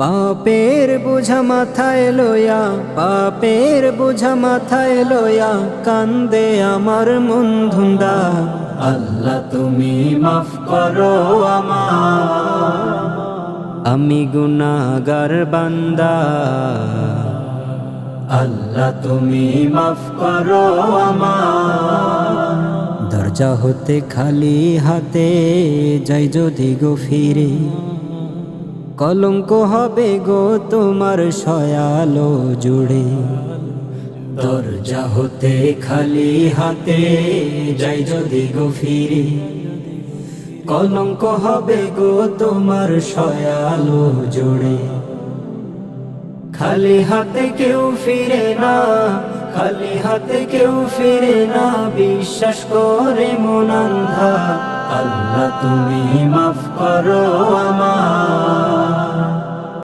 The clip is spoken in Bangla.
পাপের বোঝা মাথায় লইয়া, পাপের বোঝা মাথায় লইয়া কান্দে আমার মন ধুন্দা। আল্লাহ তুমি মাফ করো আমার, আমি গুনাহগার বান্দা। আল্লাহ তুমি মাফ করো আমার। দরজা হতে খালি হাতে যাই যদি গো ফিরে, কলঙ্ক হবে গো তোমার সয়ালো জুড়ে। দরজা হতে খালি হাতে যাই যদি গো ফিরে, কলঙ্ক হবে গো তোমার সয়ালো জুড়ে। খালি হাতে কেউ ফিরে না, খালি হাতে কেউ ফিরে না, বিশ্বাস করে মন অন্ধা। আল্লাহ তুমি মাফ করো আমার।